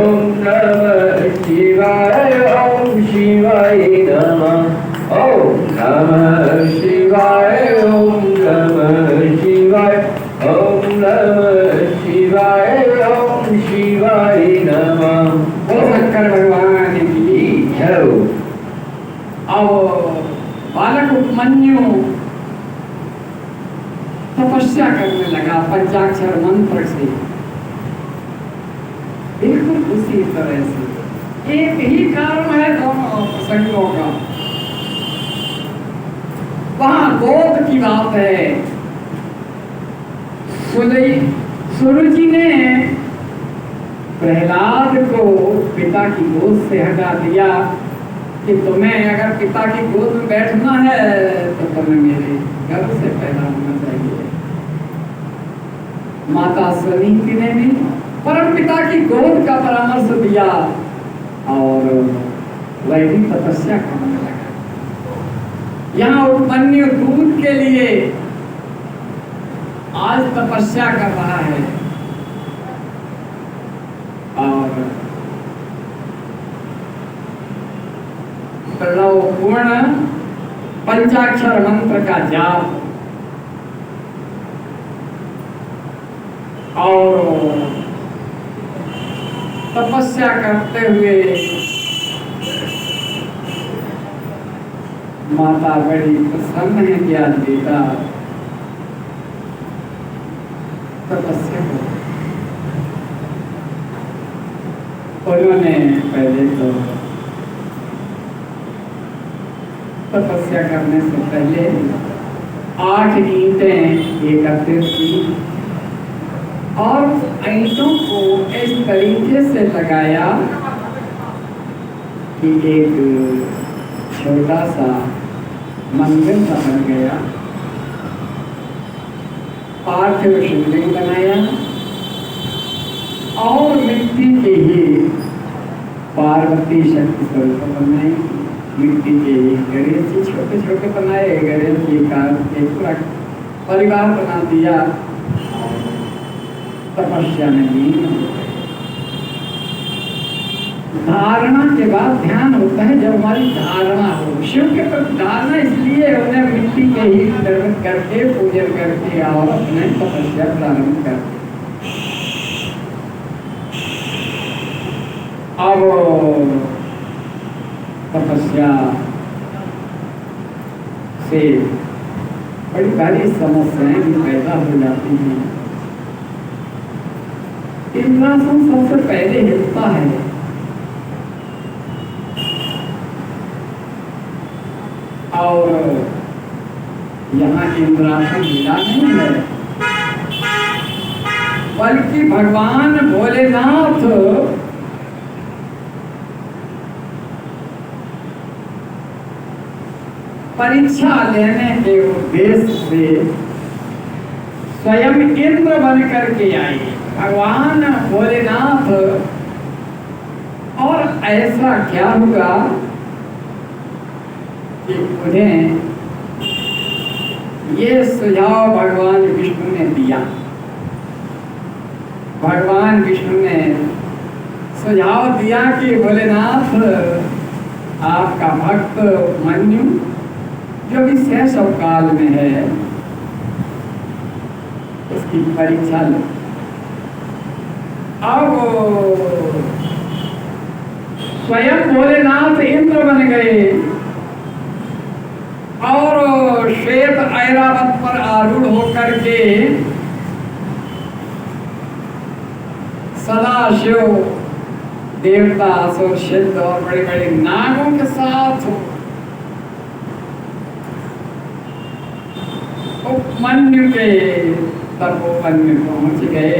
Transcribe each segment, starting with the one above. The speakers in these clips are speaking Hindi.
ओम नमः शिवाय, ओम शिवाय नमः, ओम नमः शिवाय, ओम नमः शिवाय, ओम नमः शिवाय, ओम शिवाय नमः। बोल शंकर भगवान की जय। अब बालक उपमन्यु तपस्या करने लगा पंचाक्षर मंत्र से, बिल्कुल उसी तरह से। एक ही कारण है दोनों प्रसंगों का। वहां गोद की बात है। सुरुचि ने प्रहलाद को पिता की गोद से हटा दिया कि तुम्हें अगर पिता की गोद में बैठना है तो तुम्हें मेरे गर्भ से पैदा होना चाहिए। माता सुनीति ने भी परम पिता की गोद का परामर्श दिया और वह भी तपस्या करने लगा। यहाँ उपमन्यु दूध के लिए आज तपस्या कर रहा है और पूर्ण पंचाक्षर मंत्र का जाप और तपस्या करते हुए माता बड़ी प्रसन्न है कि आज बेटा तपस्या कर। उन्होंने पहले तो तपस्या करने से पहले 8 ईंटें एकत्रित की और ईंटों को इस तरीके से लगाया कि एक छोटा सा मंदिर सा बन गया। पार्थिव शिवलिंग बनाया और मिट्टी के ही पार्वती शक्ति स्वरूप बनाई। मिट्टी के गणेश जी छोटे छोटे बनाए, गणेश जी का एक पूरा परिवार बना दिया। तपस्या में धारणा के बाद ध्यान होता है। जब हमारी धारणा हो शिव के प्रति धारणा, इसलिए उन्हें मिट्टी के ही निर्मित करके पूजन करके और अपने तपस्या प्रारंभ करते। अब तपस्या से बड़ी भारी समस्याएं भी पैदा हो जाती हैं। इंद्रासन सबसे पहले हिलता है और यहाँ इंद्रासन हिला नहीं है, बल्कि भगवान भोलेनाथ परीक्षा लेने के उद्देश्य से स्वयं इंद्र बन करके आए भगवान भोलेनाथ। और ऐसा क्या हुआ कि उन्हें ये सुझाव भगवान विष्णु ने दिया। भगवान विष्णु ने सुझाव दिया कि भोलेनाथ, आपका भक्त मन्यु जो भी शेष काल में है उसकी परीक्षा लो। अब स्वयं भोलेनाथ इंद्र बन गए और श्वेत ऐरावत पर आरूढ़ होकर के सदाशिव देवता असुर सिद्ध और बड़े बड़े नागों के साथ उपमन्यु के तपोवन में पहुंच गए।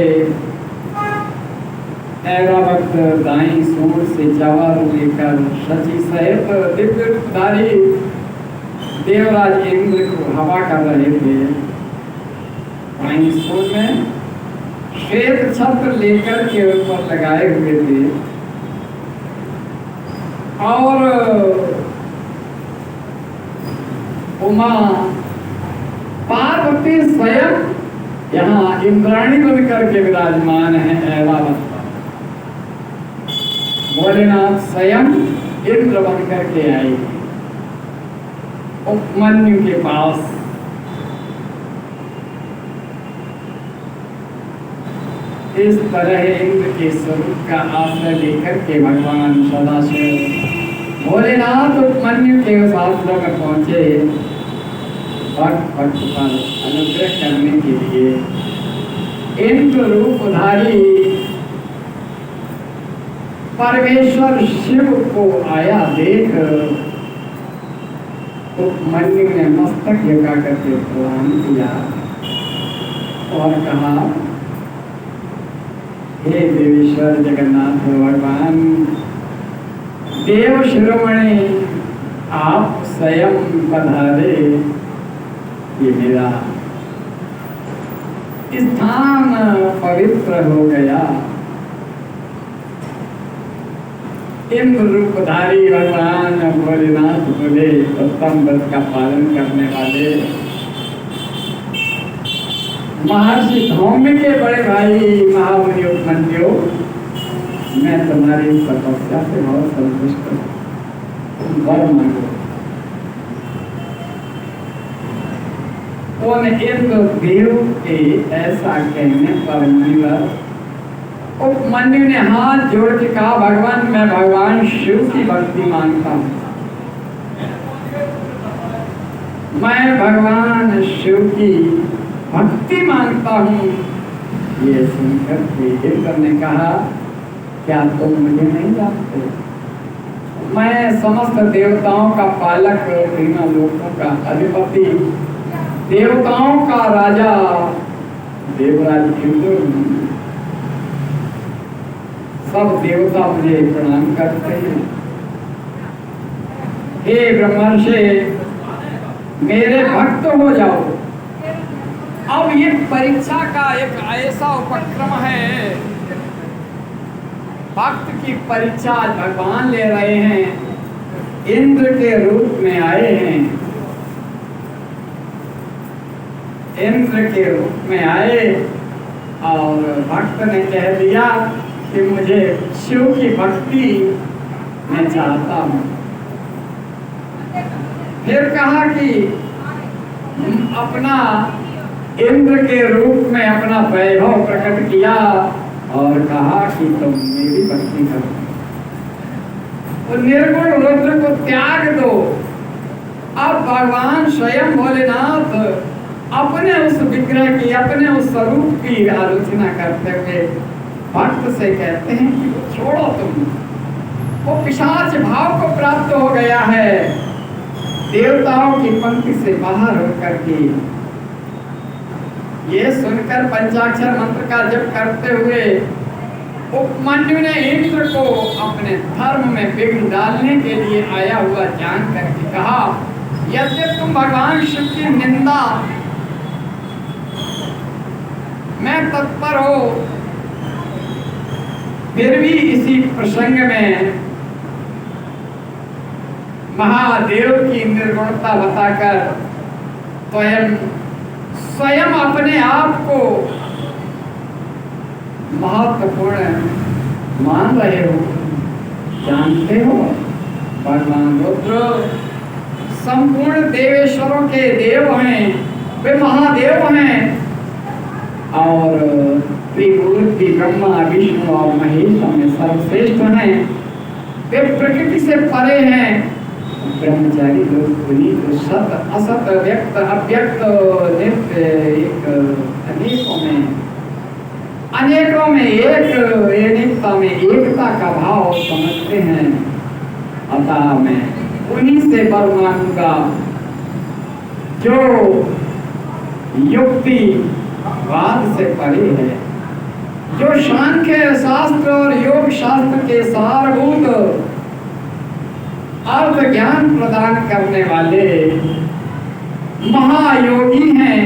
ऐरावत दाई सूंड से जवार लेकर शची सहित दिव्य रूपधारी देवराज इंद्र को हवा कर रहे थे। दाई सूंड में श्वेत छत्र लेकर के ऊपर लगाए हुए थे और उमा पार्वती स्वयं यहाँ इंद्राणी बनकर के विराजमान है ऐरावत। भोलेनाथ स्वयं इंद्र बन करके आए उपमन्यु के पास। इस तरह इंद्र के स्वरूप का आश्रय लेकर के भगवान सदाशिव भोलेनाथ उपमन्यु के उस आश्रम में पहुंचे भक्त पर अनुग्रह करने के लिए। इंद्र रूपधारी परमेश्वर शिव को आया देख उपमन्यु ने मस्तक झुका करके प्रणाम किया और कहा, हे देवेश्वर जगन्नाथ भगवान देव शिरोमणि, आप स्वयं पधारे। ये मेरा स्थान पवित्र हो गया। इंद्र रूपधारी भगवान भोलेनाथ बोले, उत्तम व्रत का पालन करने वाले महर्षि धौम्य के बड़े भाई महामुनि उपमन्यु, मैं तुम्हारी तपस्या से बहुत संतुष्ट हूँ, तुम वर मांगो। उन इंद्र देव के ऐसा कहने पर मुनिवर उपमन्यु ने हाथ जोड़ के कहा, भगवान मैं भगवान शिव की भक्ति मांगता हूँ, मैं भगवान शिव की भक्ति मांगता हूँ। ये सुनकर के इंद्र ने कहा, क्या तुम मुझे नहीं जानते? मैं समस्त देवताओं का पालक, तीनों लोकों का अधिपति, देवताओं का राजा देवराज इंद्र हूँ। सब देवता मुझे प्रणाम करते हैं। हे ब्रह्मर्षि, मेरे भक्त हो जाओ। अब ये परीक्षा का एक ऐसा उपक्रम है, भक्त की परीक्षा भगवान ले रहे हैं। इंद्र के रूप में आए हैं, इंद्र के रूप में आए और भक्त ने कह दिया कि मुझे शिव की भक्ति मैं चाहता हूँ। फिर कहा कि अपना इंद्र के रूप में अपना वैभव प्रकट किया और कहा कि तुम मेरी भक्ति करो, तो निर्गुण रुद्र को त्याग दो। अब भगवान स्वयं भोलेनाथ अपने उस विग्रह की, अपने उस स्वरूप की आलोचना करते हुए भक्त से कहते हैं कि छोड़ो तुम, वो पिशाच भाव को प्राप्त हो गया है। देवताओं की पंक्ति से बाहर होकर के ये सुनकर पंचाक्षर मंत्र का जप करते हुए उपमन्यु ने इंद्र को अपने धर्म में विघ्न डालने के लिए आया हुआ जान करके कहा, यद्यपि तुम भगवान शिव की निंदा में तत्पर हो, फिर भी इसी प्रसंग में महादेव की निर्गुणता बताकर स्वयं अपने आप को महत्वपूर्ण मान रहे हो। जानते हो भगवान रुद्र संपूर्ण देवेश्वरों के देव हैं, वे महादेव हैं और त्रिमूर्ति ब्रह्मा विष्णु और महेश में सर्वश्रेष्ठ हैं। वे प्रकृति से परे हैं, ब्रह्मचारी लोग पुनीत सत असत व्यक्त अव्यक्त नित्य एक अनेकों में एक अनेकता में एकता का भाव समझते हैं। अतः मैं उन्हीं से वर मांगूंगा जो युक्ति वाद से परे है, जो सांख्य शास्त्र और योग शास्त्र के सारभूत अर्थ ज्ञान प्रदान करने वाले महायोगी हैं,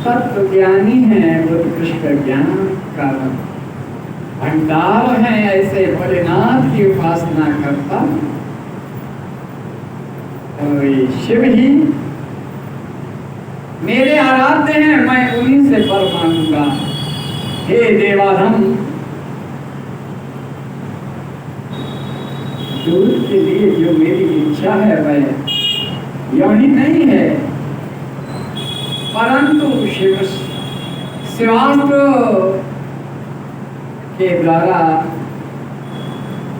तत्व ज्ञानी हैं, उत्कृष्ट ज्ञान का भंडार हैं। ऐसे भोलेनाथ की उपासना करता और शिव ही मेरे आराध्य हैं, मैं उन्हीं से वर मांगूंगा। हे देवाधम, दूध के लिए जो मेरी इच्छा है वह यही नहीं है, परंतु शिवास्त्र के द्वारा,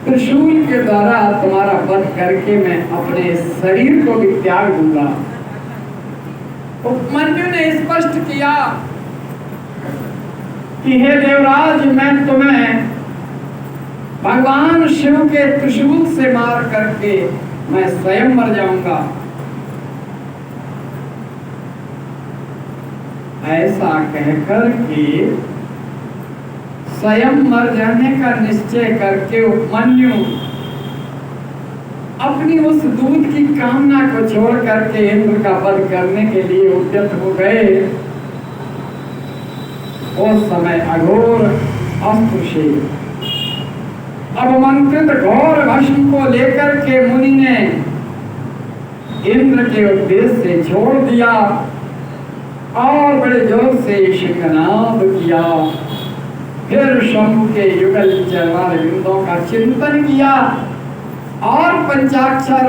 त्रिशूल के द्वारा तुम्हारा वध करके मैं अपने शरीर को भी त्याग दूंगा। उपमन्यु ने स्पष्ट किया कि हे देवराज, मैं तुम्हें भगवान शिव के त्रिशूल से मार करके मैं स्वयं मर जाऊंगा। ऐसा कहकर के स्वयं मर जाने का निश्चय करके उपमन्यु अपनी उस दूध की कामना को छोड़ करके इंद्र का वध करने के लिए उद्यत हो गए। उस समय अघोर अस्त्र से अवमंत्रित घोर भस्म को लेकर के मुनि ने इंद्र के उद्देश्य से छोड़ दिया और बड़े जोर से शंखनाद किया। फिर शंभु के युगल चरण बिंदों का चिंतन किया और पंचाक्षर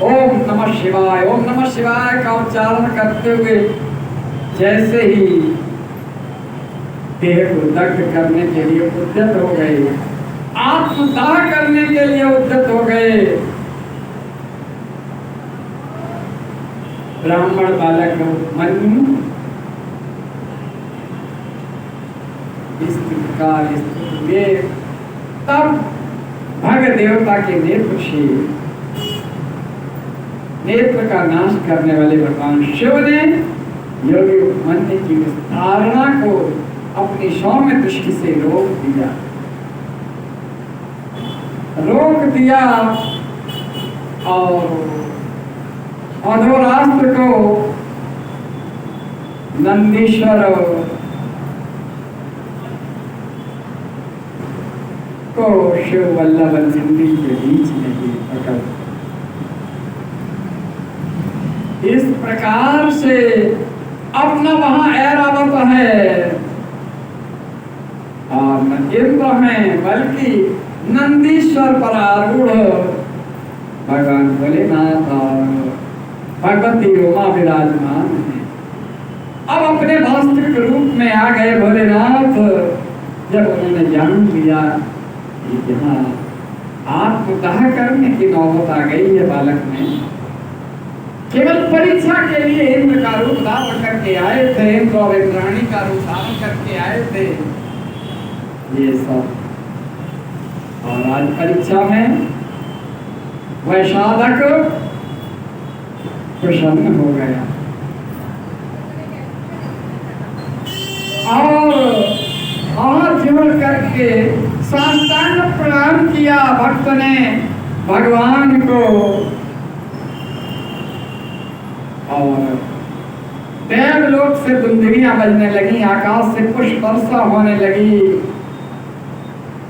ओम नमः शिवाय का उच्चारण करते हुए जैसे ही देह को दग्ध करने के लिए उद्यत हो गए, आत्मदाह करने के लिए उद्यत हो गए। ब्राह्मण बालक उपमन्यु इस प्रकार हुए। तब भग देवता के नेत्र से नेत्र का नाश करने वाले भगवान शिव ने योगी उपमन्यु की धारणा को अपनी सौम्य दृष्टि से रोक दिया और अधोरास्त्र को नंदीश्वर को शिव वल्लभ नंदी के बीच में ही पकड़। इस प्रकार से अपना वहां ऐरावत है और न इंद्र में बल्कि नंदीश्वर पर आरूढ़ भगवान भोलेनाथ और भगवती उमा विराजमान है। अब अपने वास्तविक रूप में आ गए भोलेनाथ। जब उन्होंने जान लिया कि हाँ आत्मदाह करने की नौबत आ गई है बालक में, केवल परीक्षा के लिए इंद्र का रूप धारण करके आए थे, इंद्र और इंद्राणी का रूप धारण करके आए थे ये सब, और आज परीक्षा में वह साधक प्रसन्न हो गया और हाथ जोड़ करके साष्टांग प्रणाम किया भक्त ने भगवान को। और देवलोक से दुंदुभियां बजने लगी, आकाश से पुष्प वर्षा होने लगी।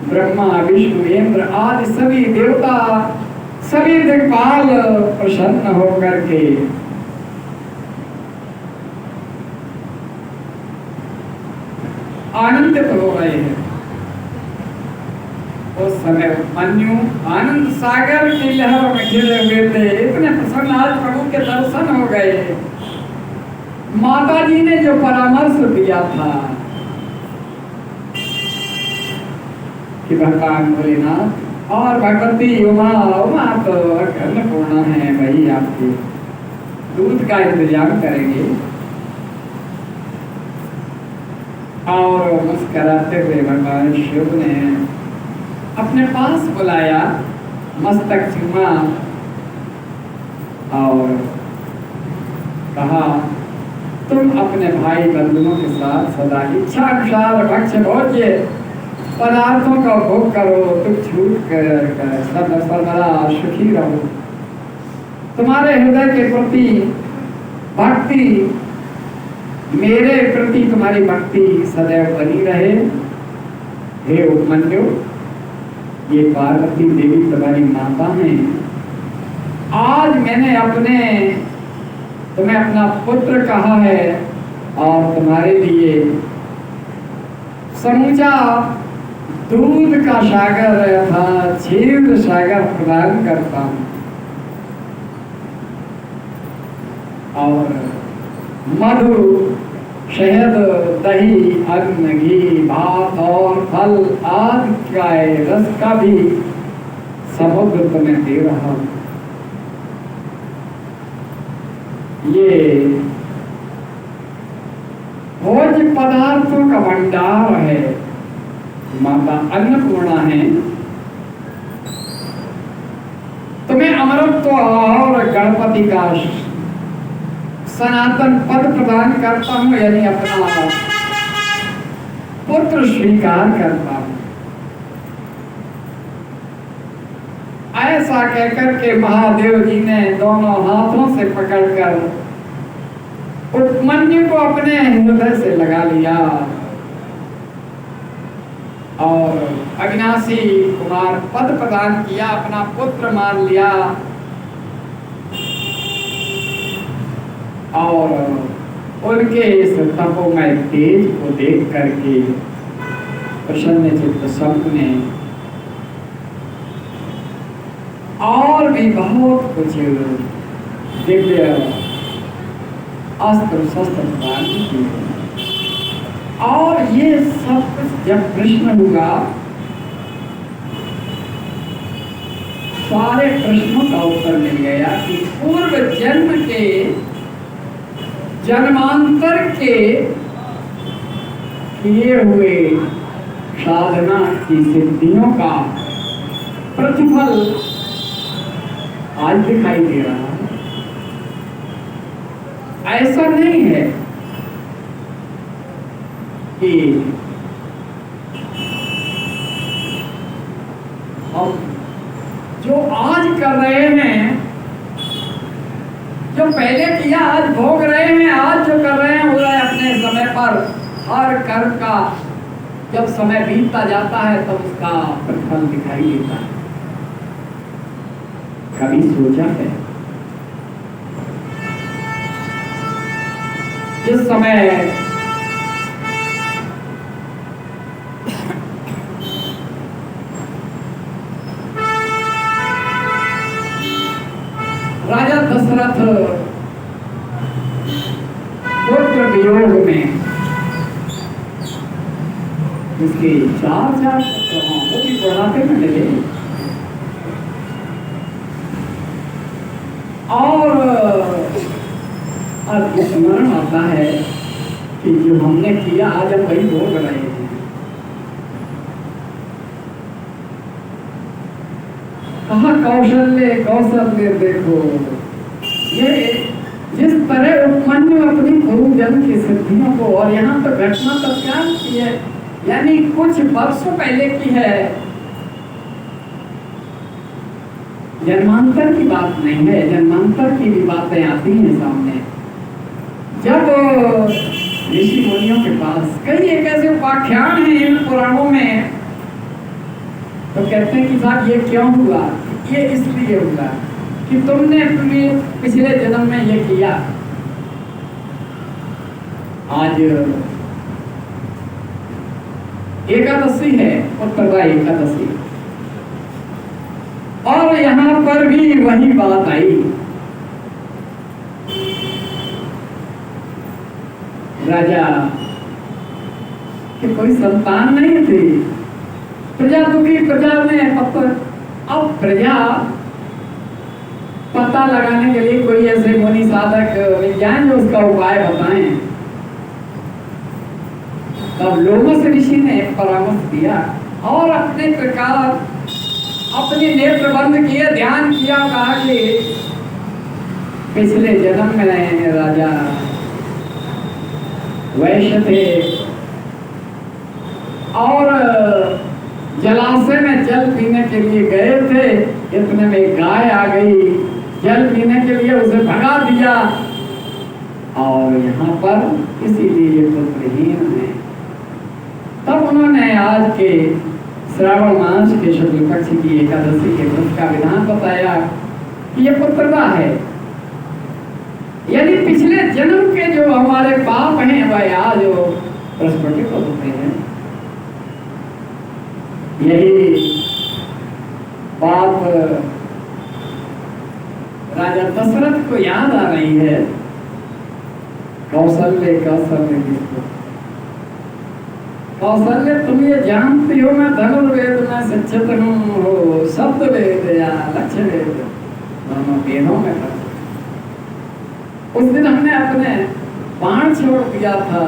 ब्रह्मा विष्णु इंद्र आदि सभी देवता सभी दिक्पाल प्रसन्न होकर के आनंदित हो रहे हैं। उस समय उपमन्यु आनंद सागर की लहरों में घिरे हुए थे, इतने प्रसन्न आज प्रभु के दर्शन हो गए। माता जी ने जो परामर्श दिया था कि भगवान भोलेनाथ और भगवती उमा तो अन्नपूर्णा है, वही आपके दूध का इंतजाम करेंगे। और मुस्कुराते हुए भगवान शिव ने अपने पास बुलाया, मस्तक चूमा और कहा तुम अपने भाई बंधुओं के साथ सदा इच्छा अनुसार भक्ष्य भोज्य पदार्थों का भोग करो, तुम छूट कर सर्वदा सुखी रहो। तुम्हारे हृदय के प्रति भक्ति, मेरे प्रति तुम्हारी भक्ति सदैव बनी रहे। हे उपमन्यु, ये पार्वती देवी तुम्हारी माता हैं। आज मैंने तुम्हें अपना पुत्र कहा है और तुम्हारे लिए समूचा दूध का सागर था क्षीर सागर प्रदान करता हूँ, और मधु शहद दही अन्न घी भात और फल आदि का रस का भी समुद्र तुम्हें दे रहा हूँ। ये भोज्य पदार्थों का भंडार है, माता अन्नपूर्णा है। तुम्हें अमरत्व और गणपति का सनातन पद प्रदान करता हूं, यानी अपना पुत्र स्वीकार करता हूं। ऐसा कहकर के महादेव जी ने दोनों हाथों से पकड़कर उपमन्यु को अपने हृदय से लगा लिया और अविनाशी कुमार पद प्रदान किया, अपना पुत्र मान लिया और उनके इस तपोमय तेज को देख करके प्रसन्न चित्त सबने और भी बहुत कुछ दिव्य अस्त्र शस्त्र प्रदान किए। और ये सब कुछ जब प्रश्न हुआ, सारे प्रश्नों का उत्तर मिल गया कि पूर्व जन्म के जन्मांतर के किए हुए साधना की सिद्धियों का प्रतिफल आज दिखाई दे रहा है। ऐसा नहीं है कि हम जो आज कर रहे हैं, जो पहले किया आज भोग रहे हैं, आज जो कर रहे हैं हो रहा है अपने समय पर। हर कर्म का जब समय बीतता जाता है तब उसका प्रतिफल दिखाई देता है। कभी सोचा है जिस समय राजा दशरथ पुत्र वियोग में उसके 4 वो भी बढ़ाते में मिले और अब स्मरण आता है कि जो हमने किया आज हम वही भोग रहे हैं। कहा कौशल्य देखो, ये जिस तरह उपमन्यु अपनी पूर्व जन्म की सिद्धियों को, और यहाँ तो घटना तत्काल की है, यानी कुछ वर्षों पहले की है, जन्मांतर की बात नहीं है। जन्मांतर की भी बातें आती हैं सामने। जब ऋषि मुनियों के पास कई एक ऐसे उपाख्यान हैं इन पुराणों में, तो कहते हैं कि साहब ये क्यों हुआ, ये इसलिए हुआ कि तुमने अपने पिछले जन्म में ये किया। आज एकादशी है, उत्तरदायी एकादशी, और यहाँ पर भी वही बात आई। राजा कि कोई संतान नहीं थी, प्रजा दुखी, प्रजा ने अब प्रजा पता लगाने के लिए कोई ऐसे मुनि साधक विज्ञान जो उसका उपाय बताएं। तब लोमस ऋषि ने परामर्श दिया और अपने प्रकार अपने नेत्र बंद किए, ध्यान किया, कहा कि पिछले जन्म में राजा वैश्य थे और जलाशय में जल पीने के लिए गए थे। इतने में गाय आ गई, जल पीने के लिए उसे भगा दिया और यहाँ पर इसीलिए ये पुत्रहीन है। तब उन्होंने आज के श्रावण मास के शुक्ल पक्ष की एकादशी के व्रत का विधान बताया कि ये पुत्रदा है, यानी पिछले जन्म के जो हमारे पाप हैं वह आज प्रस्फुटित होते हैं। यही बात राजा दशरथ को याद आ रही है। कौशल्य किसको? कौशल्य, तुम ये जानती हो मैं धनुर्वेद में शिक्षित हूँ, हो शब्द वेद या लक्ष्य वेद दोनों वेदों में था। उस दिन हमने अपने बाण छोड़ दिया था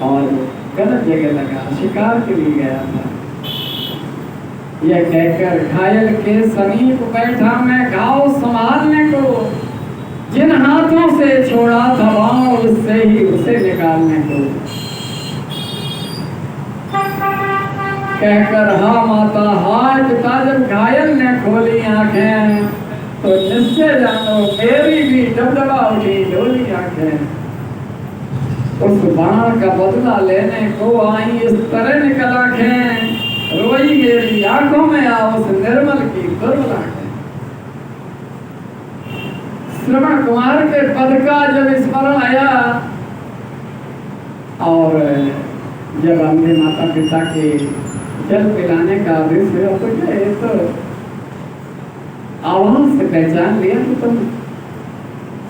और गलत जगह लगा, शिकार के लिए गया था। यह कहकर घायल के समीप बैठा मैं घाव संभालने को, जिन हाथों से छोड़ा था बाण उससे ही उसे निकालने को। कहकर हा माता हाय पिता, जब घायल ने खोली आंखें तो निश्चय जानो मेरी भी डबडबा उठी डोली आंखें। उस बाण का बदला लेने को आई इस तरह निकल आंखें, रोई मेरी आंखों में आ उस निर्मल की दुर्बल आंखें। श्रवण कुमार के पद का जब स्मरण आया और जब हमने माता पिता के जल पिलाने का आदेश हुआ तो क्या तो आवाज से पहचान लिया कि तुम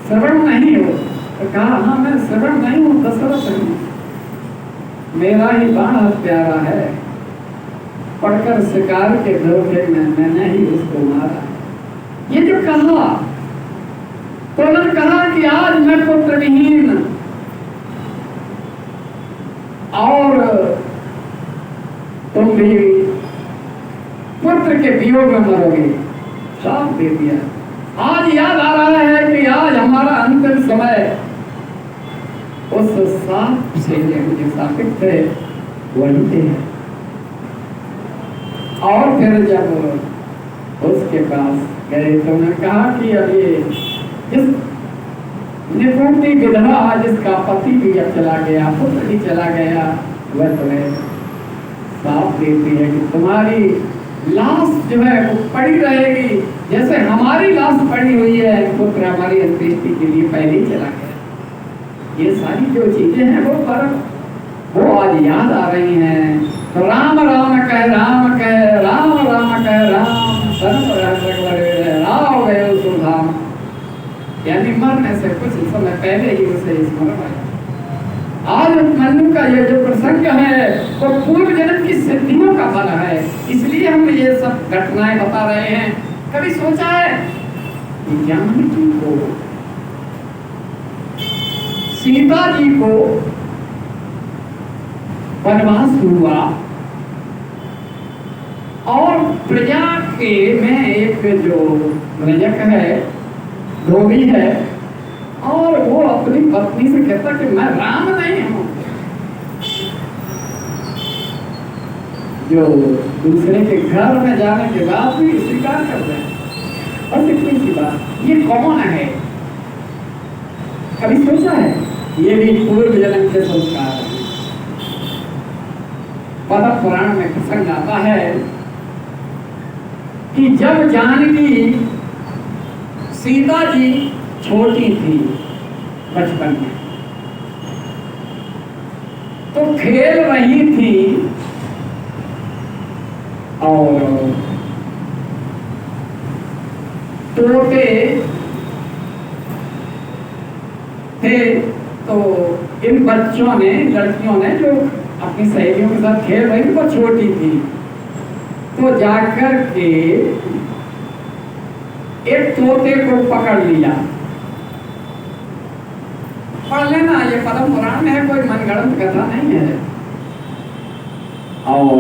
श्रवण नहीं हो। तो कहा हाँ मैं श्रवण नहीं हूँ, दशरथ हूँ, मेरा ही बाण प्यारा है, पढ़कर शिकार के धोखे में मैंने ही उसको मारा। ये जो कहा तो उन्होंने कहा कि आज मैं पुत्र विहीन और तुम भी पुत्र के वियोग में मरोगे, साफ दे दिया। आज याद आ रहा है कि आज हमारा अंतिम समय उस साप से मुझे सापित थे वही थे। और फिर जब उसके पास गए तो उन्होंने कहा कि अब ये जिस निपुणी विधवा जिसका पति भी अब चला गया, पुत्र भी चला गया, वह तुम्हें साफ देती है कि तुम्हारी लाश जो है वो पड़ी रहेगी, जैसे हमारी लाश पड़ी हुई है, पुत्र हमारी अंत्येष्टि के लिए पहले ही चला गया। ये सारी जो चीजें हैं वो आज याद आ रही हैं। तो राम राम कह राम कह राम राम कह राम राम गए सुधाम, यानी मरने से कुछ समय पहले ही उसे स्मरण आया। आज मनु का ये जो प्रसंग है वो पूर्व जन्म की सिद्धियों का फल है, इसलिए हम ये सब घटनाएं बता रहे हैं। कभी सोचा है कि जानकी को, सीता जी को वनवास हुआ और प्रजा के में एक जो रजक है, धोबी है, और वो अपनी पत्नी से कहता कि मैं राम नहीं हूं। जो दूसरे के घर में जाने के बाद भी स्वीकार कर रहे हैं। और इतनी सी बात, ये कौन है? कभी सोचा है? ये भी पूर्व जन्म के संस्कार है। पद्म पुराण में प्रसंग आता है कि जब जानकी सीता जी छोटी थी बचपन में, तो खेल रही थी और तोते थे, तो इन बच्चों ने, लड़कियों ने जो अपनी सहेलियों के साथ खेल रही थी, वो छोटी थी, तो जाकर के एक तोते को पकड़ लिया। पढ़ लेना, ये पद्म पुराण में है, कोई मनगढ़ंत कथा नहीं है। और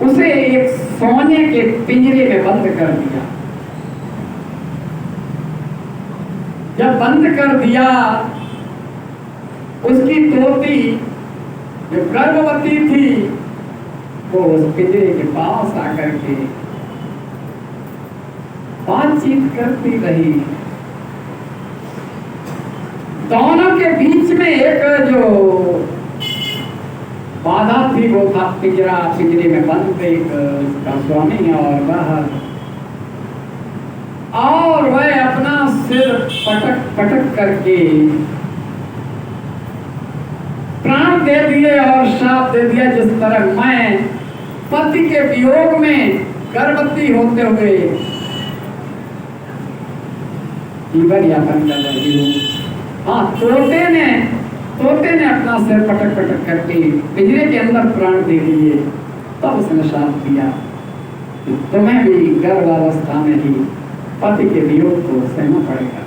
उसे एक सोने के पिंजरे में बंद कर दिया। जब बंद कर दिया, उसकी तोती जो गर्भवती थी वो उस पिंजरे के पास आकर के बातचीत करती रही। दोनों के बीच में एक जो बाधा थी वो था पिंजरा, पिंजरे में बंद एक उसका स्वामी और बाहर, और वह अपना सिर पटक पटक करके प्राण दे दिए और श्राप दे दिया, जिस तरह मैं पति के वियोग में गर्भवती होते हुए जीवन यापन कर रही हूँ। हाँ, तोते ने अपना सिर पटक पटक करके पिंजरे के अंदर प्राण दे दिए, तब उसने श्राप दिया कि तुम्हें भी गर्भावस्था में ही पति के वियोग को सहना पड़ेगा।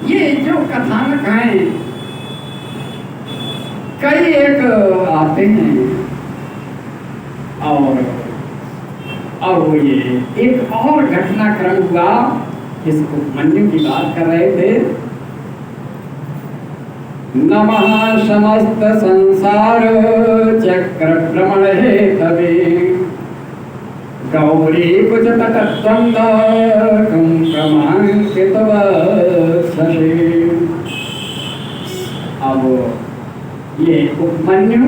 ये जो कथानक हैं कई एक आते हैं, और अब ये एक और घटनाक्रम हुआ जिसको मन्यु की बात कर रहे थे। नमः समस्त संसार चक्र भ्रमण हे तवे गौरी कुछ तटद्वंद कुंकमांकित वक्षसे। अब ये उपमन्यु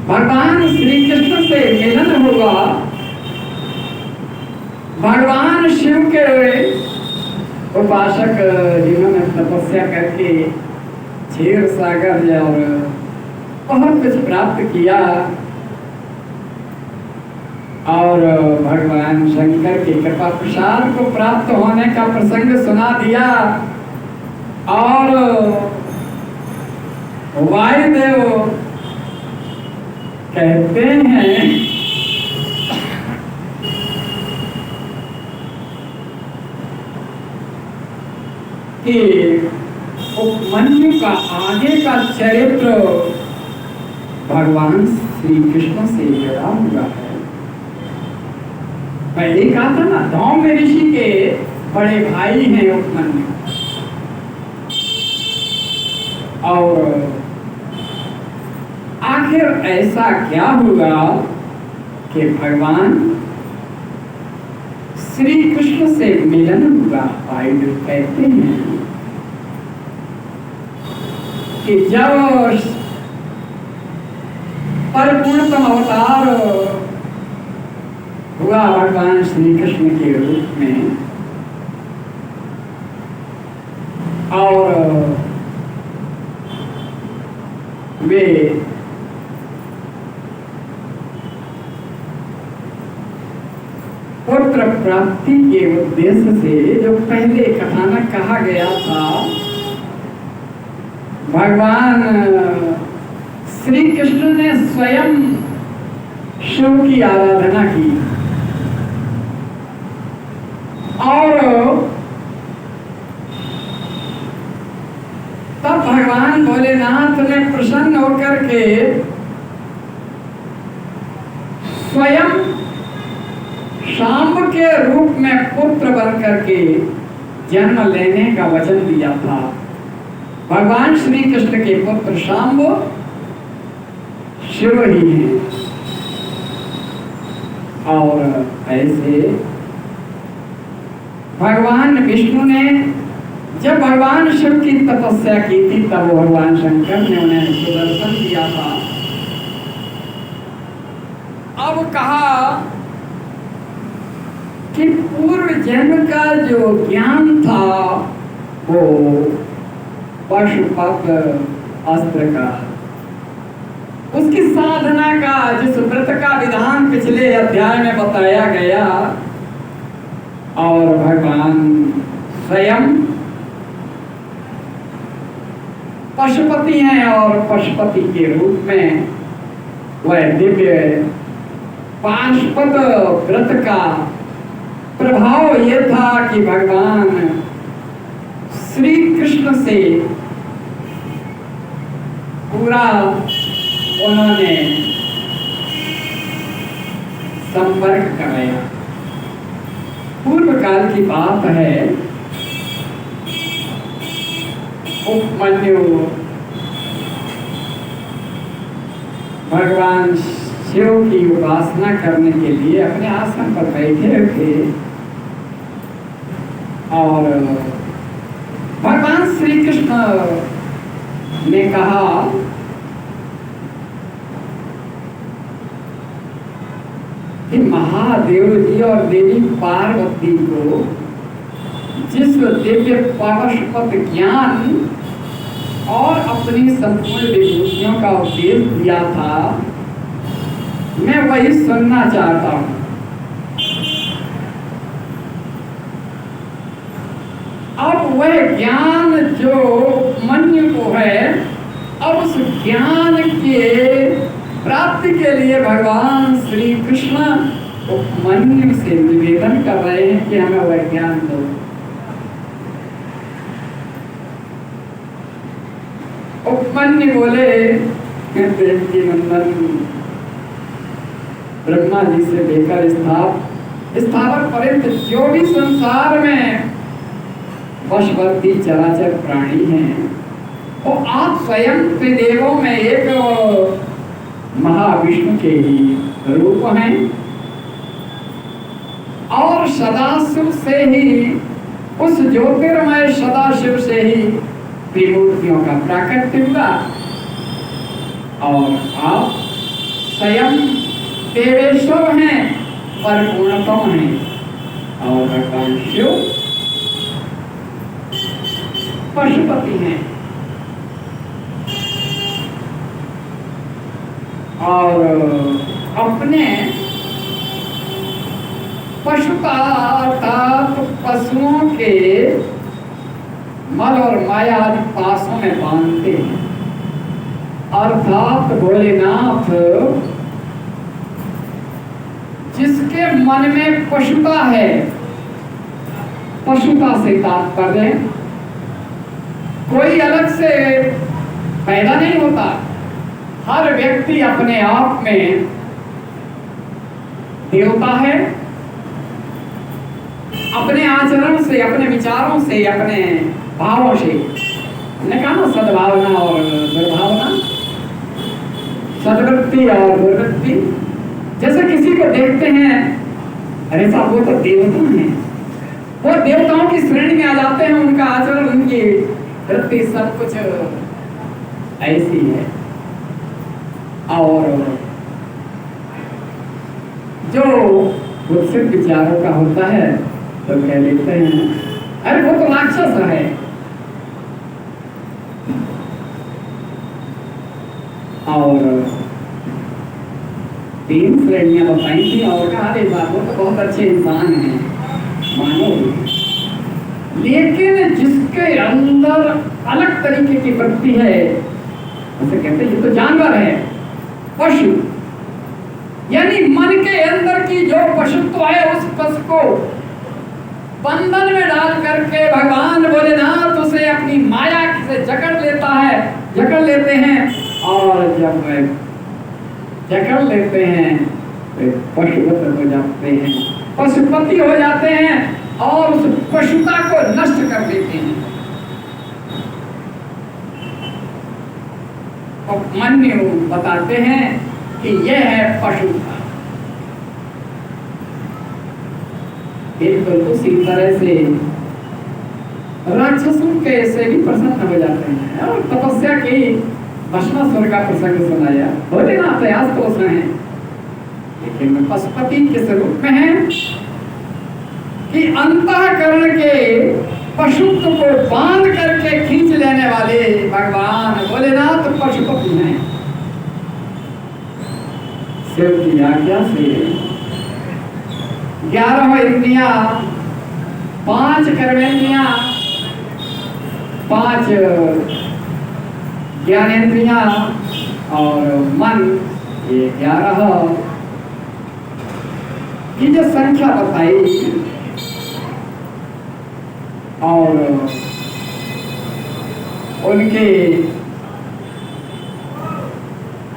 भगवान श्री कृष्ण से मिलन होगा। भगवान शिव के उपासक जिन्होंने तपस्या करके क्षीर सागर और बहुत कुछ प्राप्त किया, और भगवान शंकर की कृपा प्रसाद को प्राप्त होने का प्रसंग सुना दिया, और वायुदेव कहते हैं कि उपमन्यु का आगे का चरित्र भगवान श्री कृष्ण से जुड़ा हुआ है। पहले कहा था ना, धौम्य ऋषि के बड़े भाई हैं उपमन्यु, और आखिर ऐसा क्या हुआ कि भगवान श्री कृष्ण से मिलन हुआ। वायुदेव कहते हैं कि जब परिपूर्णतम अवतार हुआ भगवान श्री कृष्ण के रूप में, और वे पुत्र प्राप्ति के उद्देश्य से, जो पहले कथानक कहा गया था, भगवान श्री कृष्ण ने स्वयं शिव की आराधना की, और तब भगवान भोलेनाथ ने प्रसन्न होकर के स्वयं शांब के रूप में पुत्र बन करके जन्म लेने का वचन दिया था। भगवान श्री कृष्ण के पुत्र शांब शिव ही हैं, और ऐसे भगवान विष्णु ने जब भगवान शिव की तपस्या की थी, तब भगवान शंकर ने उन्हें सुदर्शन दिया था। अब कहा कि पूर्व जन्म का जो ज्ञान था वो पशुपत अस्त्र का, उसकी साधना का, जिस व्रत का विधान पिछले अध्याय में बताया गया, और भगवान स्वयं पशुपति हैं, और पशुपति के रूप में वह दिव्य पाशुपत व्रत का प्रभाव ये था कि भगवान श्री कृष्ण से पूरा उन्होंने संपर्क कराया। पूर्व काल की बात है, उपमन्यु भगवान शिव की उपासना करने के लिए अपने आसन पर बैठे थे, और भगवान श्री कृष्ण ने कहा कि महादेव जी और देवी पार्वती को जिस दिव्य पाशुपत ज्ञान और अपने अपनी संपूर्ण विभूतियों का उपदेश दिया था, मैं वही सुनना चाहता हूँ। अब वह ज्ञान जो उपमन्यु को है, अब उस ज्ञान के प्राप्ति के लिए भगवान श्री कृष्ण उपमन्यु से निवेदन कर रहे हैं कि हमें वह ज्ञान दो। उपमन्यु बोले, देवकी नंदन ब्रह्मा जी से लेकर स्थावर पर्यंत जो भी संसार में वशवर्ती चराचर प्राणी हैं, वो आप स्वयं त्रिदेवों में एक महाविष्णु के ही रूप हैं और सदाशिव से ही, उस ज्योतिर्मय सदाशिव से ही त्रिमूर्तियों का प्राकट्य हुआ और आप स्वयं देवेश्वर हैं, परिपूर्णतम हैं और भगवान शिव पशुपति हैं और अपने पशुता अर्थात पशुओं के मल और माया आदि पासों में बांधते हैं। अर्थात भोलेनाथ जिसके मन में पशुता है, पशुता से तात्पर्य कोई अलग से पैदा नहीं होता, हर व्यक्ति अपने आप में देवता है। अपने आचरण से, अपने विचारों से, अपने भावों से, हमने कहा ना सद्भावना और दुर्भावना, सद्वृत्ति और दुर्वृत्ति। जैसे किसी को देखते हैं, अरे साहब वो तो देवता हैं, वो देवताओं की श्रेणी में आ जाते हैं, उनका आचरण, उनकी वृत्ति सब कुछ ऐसी है। और जो कुत्सित विचारों का होता है तो कह लेते हैं अरे वो तो राक्षस है। और 3 श्रेणियां बताई थी और कहा अरे वो तो बहुत अच्छे इंसान हैं, मानो, लेकिन जिसके अंदर अलग तरीके की वृत्ति है उसे कहते हैं ये तो जानवर है, पशु। यानी मन के अंदर की जो पशुत्व है उस पशु को बंधन में डाल करके भगवान भोलेनाथ उसे अपनी माया से जकड़ लेते हैं और जब जकड़ लेते हैं तो पशुवत हो जाते हैं, पशुपति हो जाते हैं और उस पशुता को नष्ट कर देते हैं। उपमन्यु बताते हैं कि यह है पशुता। बिल्कुल उसी तरह से राक्षसों के से भी प्रसन्न हो जाते हैं और तपस्या की भस्मासुर का प्रसंग सुनाया। भोलेनाथ प्रयास तो उसमें है, लेकिन पशुपति के स्वरूप में है कि अंतःकरण के पशुत्व को बांध करके खींच लेने वाले भगवान भोलेनाथ पशुपति हैं। शिव की आज्ञा से 11 इंद्रियां, 5 कर्मेंद्रियां, 5 ज्ञानेंद्रियां और मन, ये 11 की जो संख्या बताई और उनके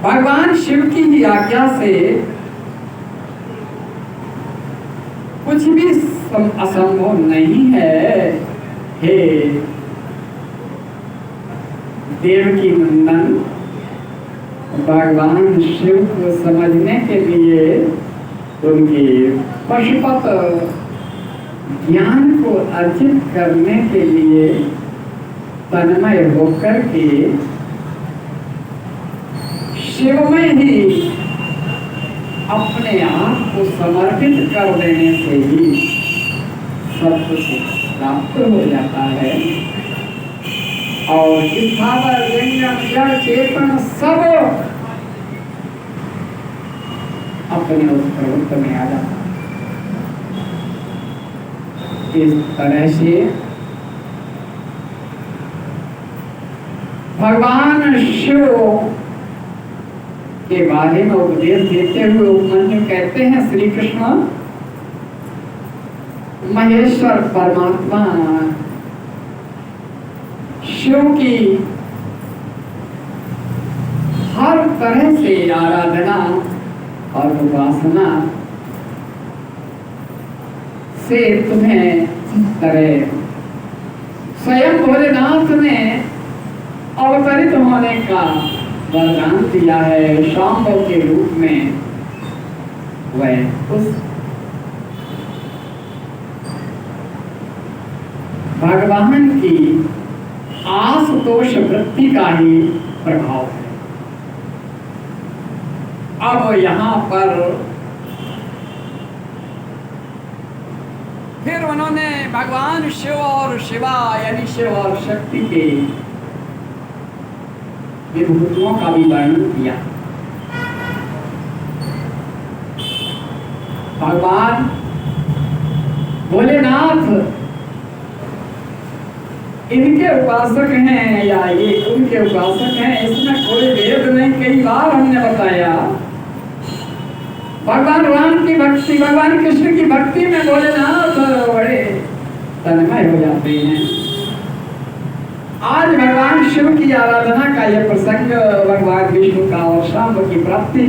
भगवान शिव की ही आज्ञा से कुछ भी असंभव नहीं है। हे देवकी नंदन, भगवान शिव को समझने के लिए उनके पशुपत ज्ञान को अर्जित करने के लिए तन्मय होकर के शिव में ही अपने आप को समर्पित कर देने से ही सब कुछ प्राप्त हो जाता है। और स्थावर जंगम जड़ चेतन सब अपने उस प्रभुत्व में आ जाता। इस तरह से भगवान शिव के बारे में उपदेश देते हुए उपमन्यु कहते हैं, श्री कृष्ण महेश्वर परमात्मा शिव की हर तरह से आराधना और उपासना से तुम्हें जिस तरह स्वयं भोलेनाथ ने अवतरित होने का वरदान दिया है शांभव के रूप में, वह उस भगवान की आशुतोष वृत्ति का ही प्रभाव है। अब यहाँ पर फिर उन्होंने भगवान शिव और शिवा यानी शिव और शक्ति के विभूतियों का भी वर्णन किया। भगवान भोलेनाथ इनके उपासक हैं या ये उनके उपासक हैं, इसमें कोई भेद नहीं। कई बार हमने बताया भगवान राम की भक्ति, भगवान कृष्ण की भक्ति में भोलेनाथ बड़े तन्मय हो जाते हैं। आज भगवान शिव की आराधना का यह प्रसंग भगवान विष्णु का और शांब की प्राप्ति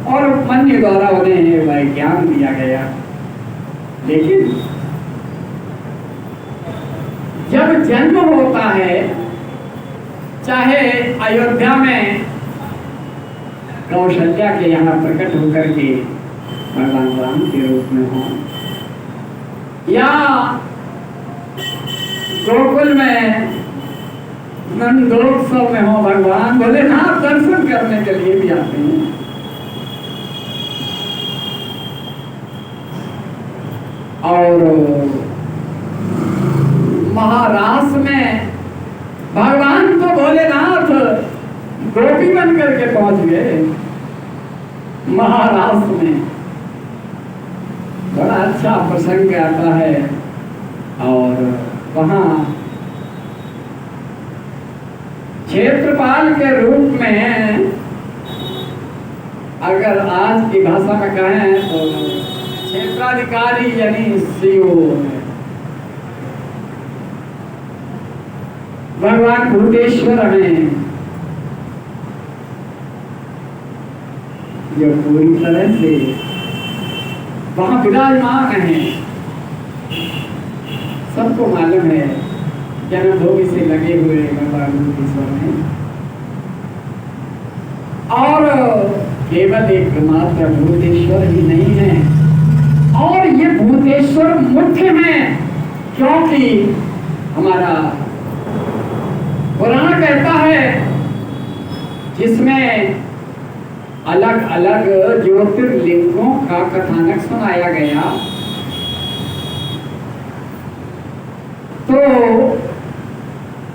और उपमन्यु द्वारा उन्हें वह ज्ञान दिया गया। लेकिन जब जन्म होता है, चाहे अयोध्या में कौशल्या के यहाँ प्रकट होकर के भगवान राम के रूप में हो, या गोकुल में नंदोत्सव में हो, भगवान भोलेनाथ दर्शन करने के लिए भी आते हैं। और महारास में भगवान तो भोलेनाथ गोपी बन करके पहुंच गए। महारास में बड़ा अच्छा प्रसंग आता है और वहाँ क्षेत्रपाल के रूप में, अगर आज की भाषा में कहें तो क्षेत्राधिकारी यानी सीओ भगवान भूतेश्वर हैं, जो पूरी तरह से वहां विराजमान हैं। सबको मालूम है जन्मभूमि से लगे हुए भगवान भूतेश्वर हैं, और केवल एक मात्र भूतेश्वर ही नहीं है, और ये भूतेश्वर मुख्य हैं, क्योंकि हमारा पुराण कहता है जिसमें अलग अलग ज्योतिर्लिंगों का कथानक सुनाया गया। तो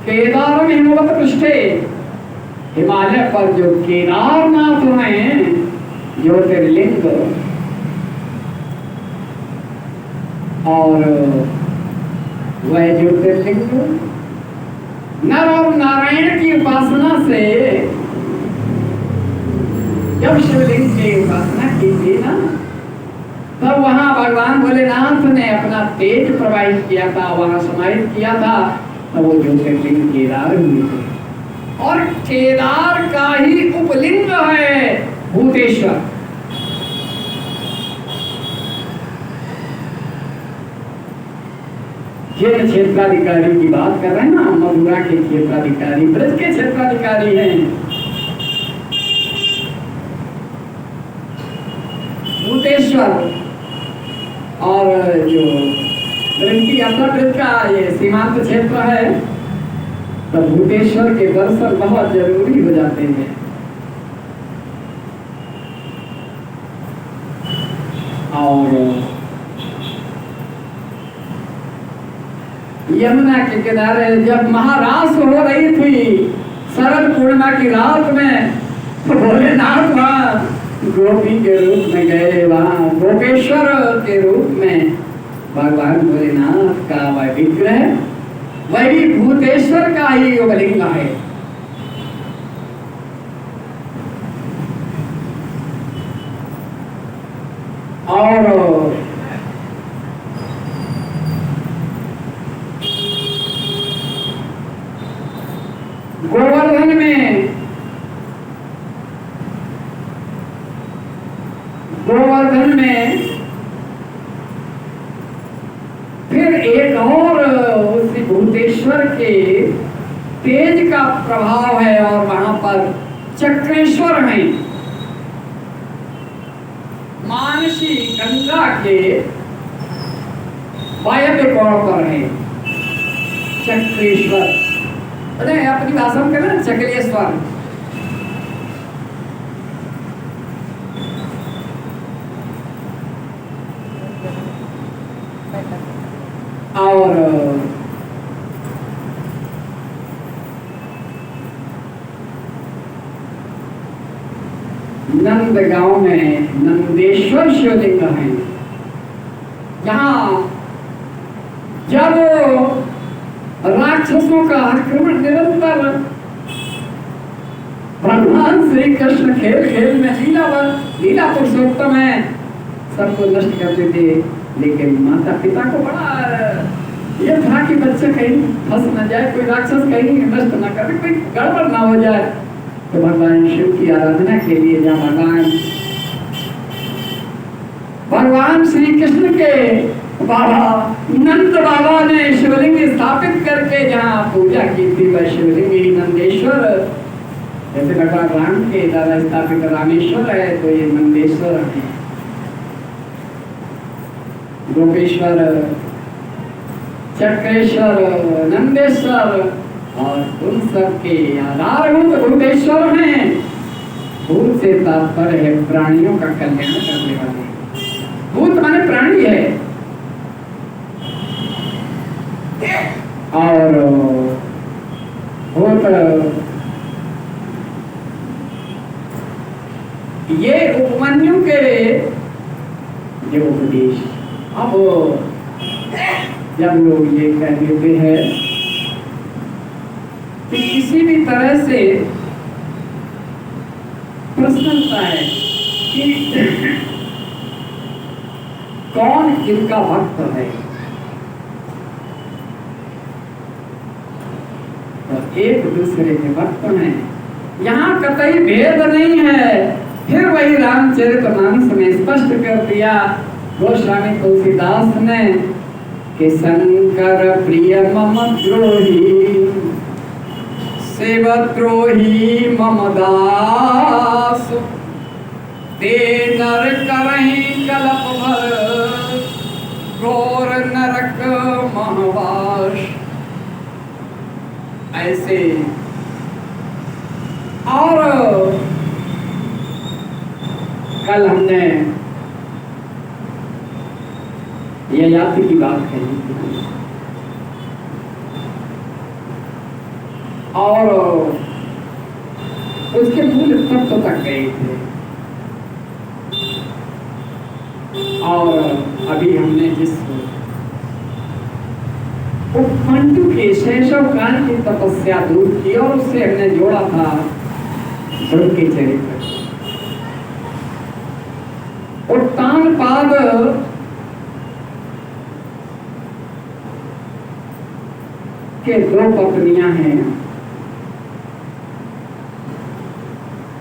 केदार में हिमवत पृष्ठे, हिमालय पर जो केदारनाथ हैं ज्योतिर्लिंग, और वह ज्योतिर्लिंग नर और नारायण की उपासना से, जब शिवलिंग की उपासना की थी ना, तब वहां भगवान भोलेनाथ ने अपना तेज प्रवाहित किया था, वहां समाहित किया था, तो वो ज्योतिर्लिंग केदार हुए थे। और केदार का ही उपलिंग है भूतेश्वर। जिन क्षेत्राधिकारी की बात कर रहे हैं ना, मथुरा के क्षेत्राधिकारी, ब्रज के क्षेत्राधिकारी हैं भूतेश्वर। और जो ब्रज की यात्रा, ब्रज का ये सीमांत क्षेत्र है, तो भूतेश्वर के दर्शन बहुत जरूरी हो जाते हैं। और यमुना के किनारे जब महारास हो रही थी शरद पूर्णिमा की रात में, तो भोलेनाथ वहाँ गोपी के रूप में गए, वहाँ गोपेश्वर के रूप में भगवान भोलेनाथ का वह विग्रह वही भूतेश्वर का ही योगलिंग है। और गोवर्धन में फिर एक और उसी भूतेश्वर के तेज का प्रभाव है, और वहां पर चक्रेश्वर हैं, मानसी गंगा के वायव्य कोण पर है चक्रेश्वर। अरे अपनी भाषा में कहना चकलेश्वर। और नंदगांव में नंदेश्वर शिवलिंग है, जहां जब राक्षसों का आक्रमण निरंतर भगवान श्री कृष्ण खेल खेल में लीला पुरुषोत्तम है, सबको नष्ट करते थे, लेकिन माता पिता को बड़ा ये था कि बच्चे कहीं फंस न जाए, कोई राक्षस कहीं नष्ट न करे, कोई गड़बड़ ना हो जाए। तो भगवान शिव की आराधना के लिए जहाँ भगवान श्री कृष्ण के बाबा नंद बाबा ने शिवलिंग स्थापित करके जहाँ पूजा की थी, वह शिवलिंग ही नंदेश्वर, जैसे भगवान राम के द्वारा स्थापित रामेश्वर है, तो ये नंदेश्वर है। गोपेश्वर, चक्रेश्वर, नंदेश्वर और उन सब के आधारभूत भूतेश्वर हैं। भूत से तात्पर्य है प्राणियों का कल्याण करने वाले। भूत माने प्राणी है, और भूत ये उपमन्यु के जो उपदेश, अब जब लोग ये कह देते हैं कि किसी भी तरह से प्रश्न होता है कि कौन किनका भक्त है, तो एक दूसरे के भक्त हैं, यहाँ कतई भेद नहीं है। फिर वही रामचरितमानस में स्पष्ट कर दिया गोस्वामी तुलसीदास ने कि शंकर प्रिय मम द्रोही सेवद्रोही मम दास, ते नर करहि कलप भर घोर नरक महवास। ऐसे और कल हमने ये यात्री की बात कही और उसके मूल तत्व तक गए थे, और अभी हमने जिस उपमन्यु के शैशव काल की तपस्या दूर की और उससे हमने जोड़ा था ध्रुव के चरित्र। उत्तानपाद के दो पत्नियां हैं,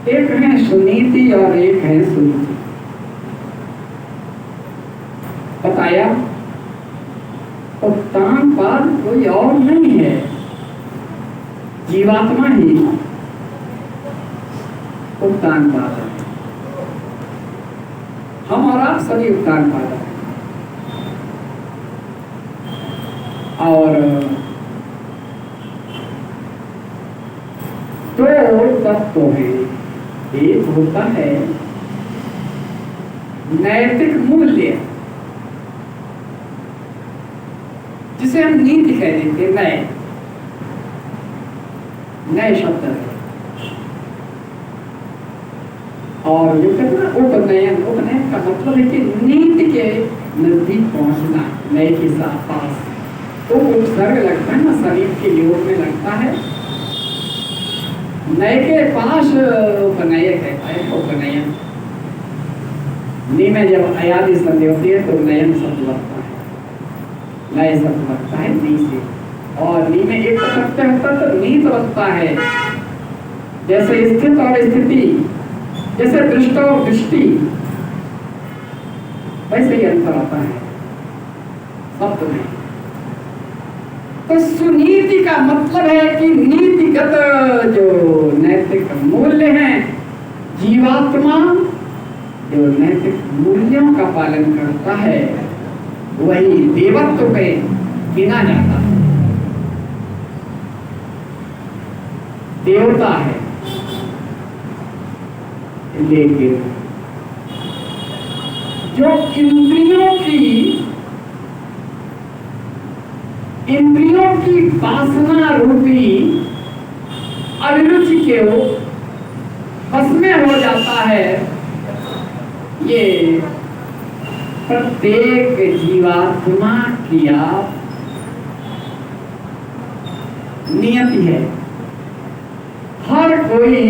एक है सुनीति और एक है सुनीति। बताया उत्तानपाद कोई और नहीं है, जीवात्मा ही उत्तानपाद है। हम और आप सभी उत्तानपाद हैं। और दो तत्व हैं, एक होता है नैतिक मूल्य, उसे हम नीति कह देते, नए शब्द है। और ये कहते हैं उपनयन, उपनयन का मतलब है कि नीति के नजदीक पहुंचना, नए के साथ पास। तो उपसर्ग लगता है ना, शरीर के योग में लगता है, नए के पास उपनय कहता है, उपनयन। नी में जब अयादि संधि होती है तो नयन शब्द लगता है, नए शब्द लगता है नी से। और नी में एक प्रत्यय होता है तो नीत लगता है, जैसे स्थित और स्थिति, जैसे दृष्ट और दृष्टि, वैसे ही अंतर आता है शब्द में। तो सुनीति का मतलब है कि नीतिगत जो नैतिक मूल्य हैं, जीवात्मा जो नैतिक मूल्यों का पालन करता है वही देवत्व पे गिना जाता है, देवता है। लेकिन जो इंद्रियों की वासना रूपी अभिरुचि के बस में हो जाता है, ये प्रत्येक जीवात्मा की नियति है। हर कोई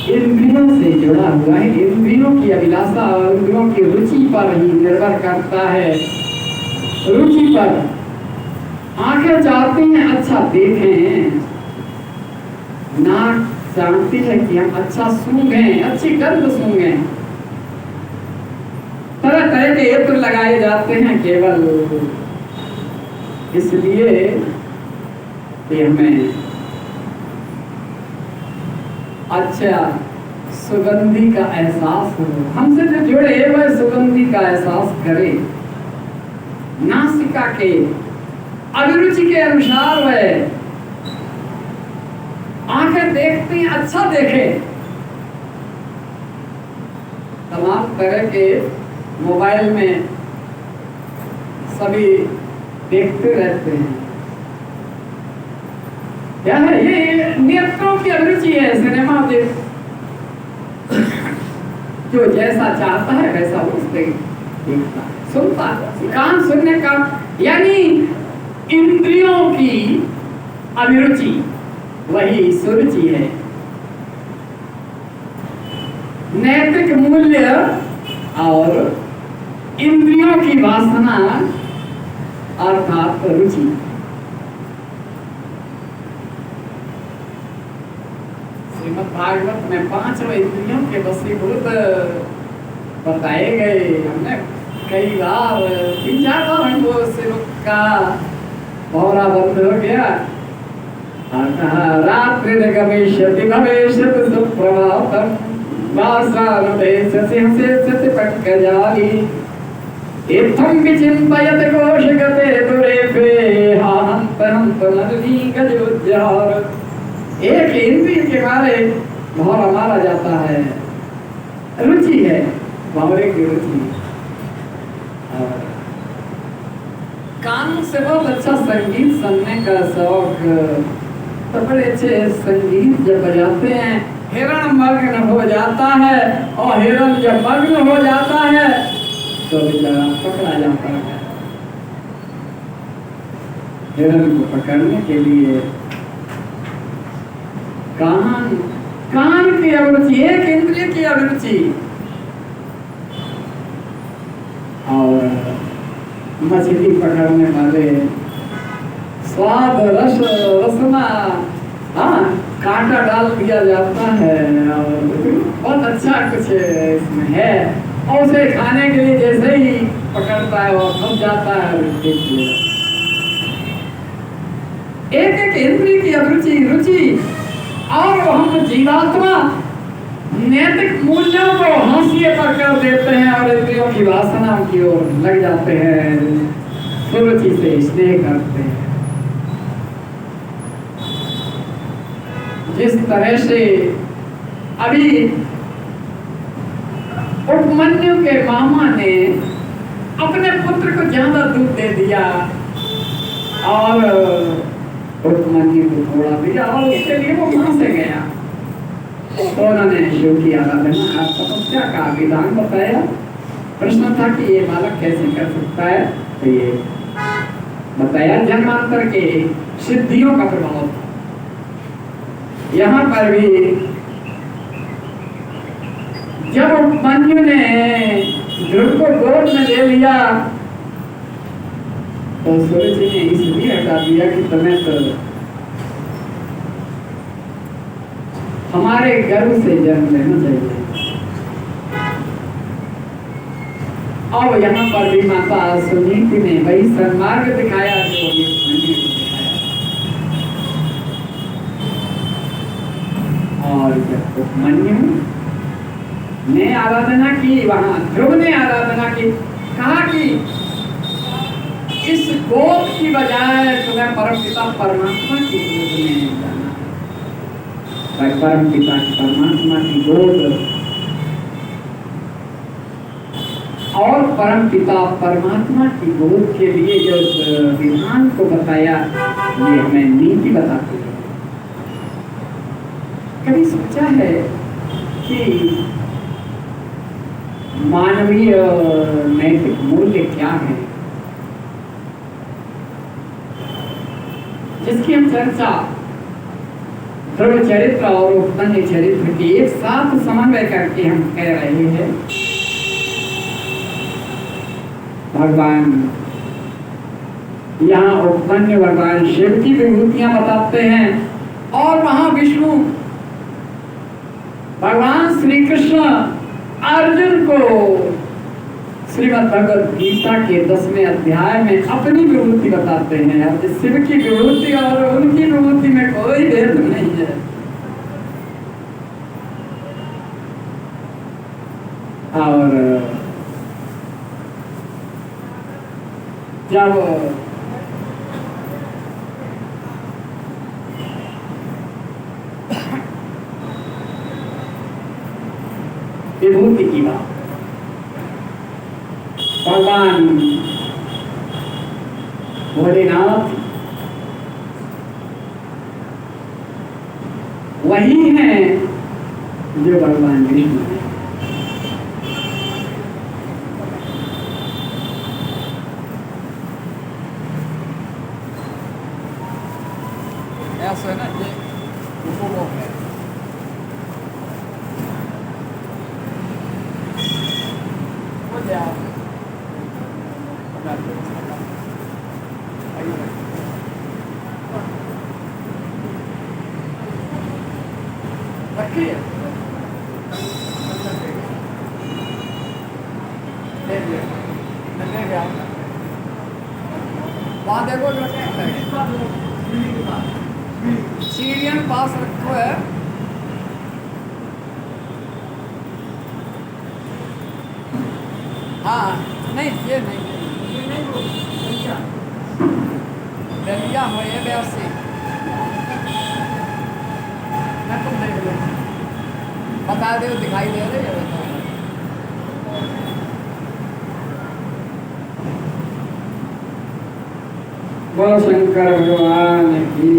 इंद्रियों से जुड़ा हुआ है, इंद्रियों की अभिलाषा और इंद्रियों की रुचि पर ही निर्भर करता है। रुचि पर आंखें चाहती हैं अच्छा देखें, नाक चाहती है कि हम अच्छा सूंघें, अच्छी गंध सूंघें। तरह तरह के यंत्र लगाए जाते हैं केवल इसलिए कि हमें अच्छा सुगंधी का एहसास हो, हमसे जो जुड़े वह सुगंधी का एहसास करे। नासिका के अभिरुचि के अनुसार वह आंखें देखती हैं अच्छा देखे। तमाम तरह के मोबाइल में सभी देखते रहते हैं, क्या है ये नेत्रों की अभिरुचि है। सिनेमा देख जो जैसा चाहता है वैसा उससे देखता है, सुनता है। कान सुनने का यानी इंद्रियों की अभिरुचि वही सुरुचि है। नैतिक मूल्य और इंद्रियों की वासना अर्थात रुचि। श्रीमद् भागवत में 5 इंद्रियों के वशीभूत बताए गए। हमने कई बार 3-4 बार हमको सेवक का भौरा बंद हो गया और कहा रात्रि गमिष्यति भविष्यति सुप्रभातम् वासानुदेशसि हसेस्यति पंकजाली इत्थं विचिन्तयति कोशगते दुरेफे हा हन्त हन्त नलिनी गजोज्जहार। एक इंद्रिय के मारे भौरा मारा जाता है, रुचि है, भौरे की रुचि। कान से बहुत अच्छा संगीत सुनने का शौक, तो बड़े अच्छे संगीत जब बजाते हैं हिरण मग्न हो जाता है, और हिरण जब मग्न हो जाता है तो बेचारा पकड़ा जाता है। हिरण को पकड़ने के लिए कान की अभिरुचि, एक इंद्रिय की अभिरुचि, और मछली पकड़ने वाले स्वाद रस रसना, हाँ कांटा डाल दिया जाता है और बहुत अच्छा कुछ इसमें है, और उसे खाने के लिए जैसे ही पकड़ता है और फंस जाता है। एक एक इंद्रिय की अभिरुचि रुचि, और हम जीवात्मा नैतिक मूल्यों को हाशिए पर कर देते हैं और इंद्रियों की वासना की ओर लग जाते हैं, सुरुचि से स्नेह करते हैं। जिस तरह से अभी उपमन्यु के मामा ने अपने पुत्र को ज्यादा दूध दे दिया, और उपमन्यु को थोड़ा दिया और उसके लिए वो वहां से गया। तो उन्होंने शिव की आराधना तपस्या का विधान बताया। प्रश्न था कि ये बालक कैसे कर सकता है, तो ये बताया जन्मांतर के सिद्धियों का प्रभाव था। यहाँ पर भी जब उपमन्यु ने ध्रुव को गोद में ले लिया तो सूर्य जी ने इसलिए हटा दिया कि तुम्हें तो हमारे गर्भ से जन्म लेना चाहिए। अब यहाँ पर भी माता सुनीति ने वही सन्मार्ग दिखाया जो उपमन्यु को दिखाया। और जब उपमन्यु ने आराधना की, वहां ध्रुव ने आराधना की, कहा कि इस गोद की बजाय तुम्हें परमपिता परमात्मा की गोद में जाना है। परमपिता परमात्मा की गोद और परमपिता परमात्मा की गोद के लिए जो विधान को बताया, ये हमें नीति बताती है। कभी सोचा है कि मानवीय नैतिक मूल्य क्या है, जिसकी हम चर्चा ध्रुव चरित्र और उपमन्यु चरित्र की एक साथ समन्वय करके हम कह रहे हैं। भगवान यहाँ उपमन्यु भगवान शिव की विभूतियां बताते हैं और वहां विष्णु भगवान श्री कृष्ण अर्जुन को श्रीमद् भगवद गीता के 10वें अध्याय में अपनी विभूति बताते हैं। अब शिव की विभूति और उनकी विभूति में कोई भेद नहीं है। और जब विभूति की बात, भगवान भोलेनाथ वही हैं जो भगवान विष्णु हैं। ऐसा है ना, ये उपभोग है। हो जाओ रखिए, वहाँ देखो सीढ़ियाँ पास रखो है। हाँ नहीं, ये नहीं डलिया हो ये व्यवस्थी मैं तुम देख लो, बता दे, दिखाई दे रहे है। बोल शंकर भगवान की।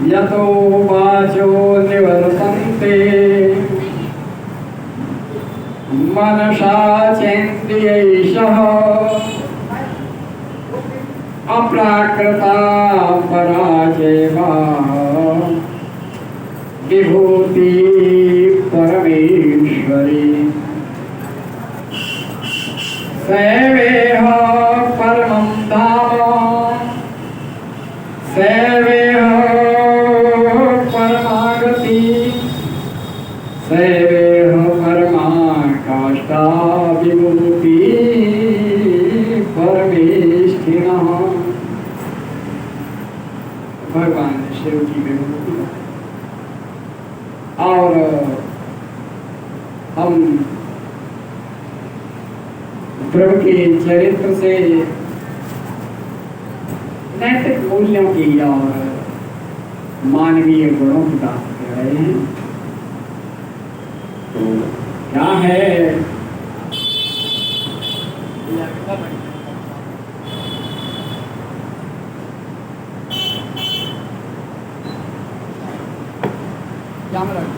यतो वाचो निवर्तन्ते मनसा चेन्द्रियैषः अप्राकृता पराजयवा विभूति परमेश्वरी सैवेह परमं धाम सैवेह परमागति सैवेह परमाकाष्ठा विभूति परमेष्ठिनः। भगवान शिव की विभूति। और हम ध्रुव के चरित्र से नैतिक मूल्यों की और मानवीय गुणों की बात कर रहे हैं। तो क्या है जाम रख।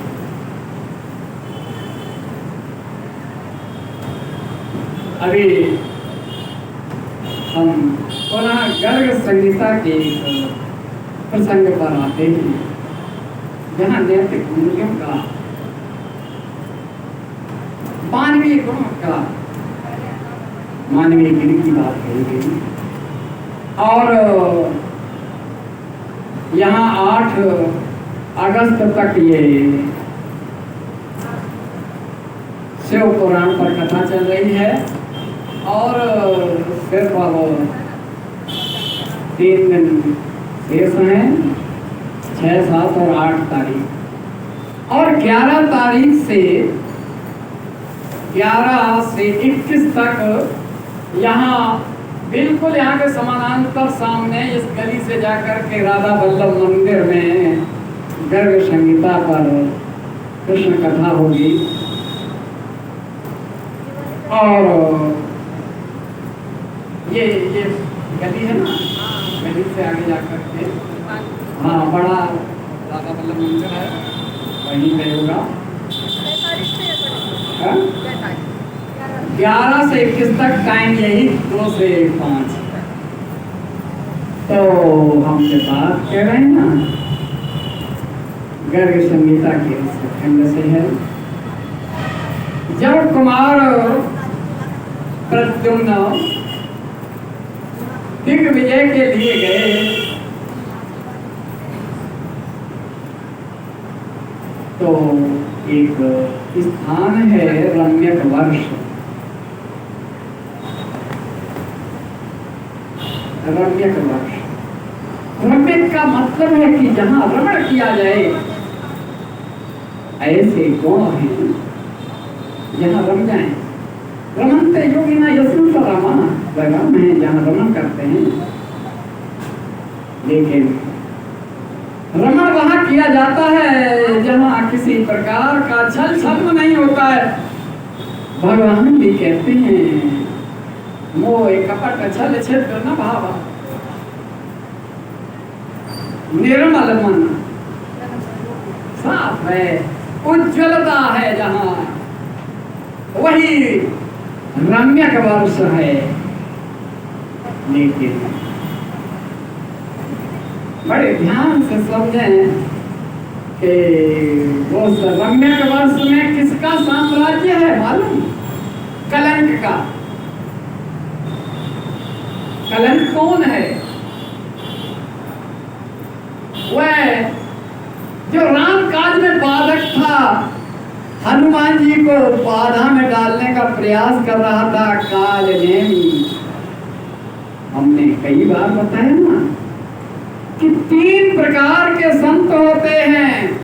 अभी हम पुनः गर्ग संहिता के एक प्रसंग पर आते हैं, जहाँ नैतिक मूल्यों का, मानवीय गुणों का, मानवीय गिरी की बात कही गई। और यहाँ 8 अगस्त तक ये शिव पुराण पर कथा चल रही है और सिर्फ अब 3 दिन शेष हैं, 6, 7 और 8 तारीख। और 11 तारीख से 11 से 21 तक यहाँ बिल्कुल यहाँ के समानांतर सामने इस गली से जाकर के राधा वल्लभ मंदिर में गर्ग संहिता पर कृष्ण कथा होगी। और ये गली है ना, गली से आगे जाकर के हाँ बड़ा राधा वल्लभ मंदिर है, वहीं पे होगा। 11 से 21 तक टाइम यही 2 से 5। तो हम जो बात कह रहे हैं ना, गर्ग संहिता के इस खंड से है। जब कुमार प्रद्युम्न दिग्विजय के लिए गए तो एक स्थान है रम्यक वर्ष। रम्यक वर्ष, रम्यक का मतलब है कि जहाँ रमण किया जाए। ऐसे गुण हैं जहाँ रम जाए। रमनते योगिना यस्मिन् स रामः, राम है जहाँ रमण करते हैं। लेकिन रमण वहाँ किया जाता है जहाँ किसी प्रकार का छल छल्म नहीं होता है। भगवान भी कहते हैं मोह कपट छल छिद्र न भावा, निर्मल मन साफ है, उज्ज्वलता है जहाँ, वही रम्यक वर्ष है। लेकिन बड़े ध्यान से समझें कि वो रम्यक वर्ष में किसका साम्राज्य है मालूम? कलंक का। कलंक कौन है? वह जो राम काज में बाधक था, हनुमान जी को बाधा में डालने का प्रयास कर रहा था, काल नेमी। हमने कई बार बताया ना कि 3 प्रकार के संत होते हैं।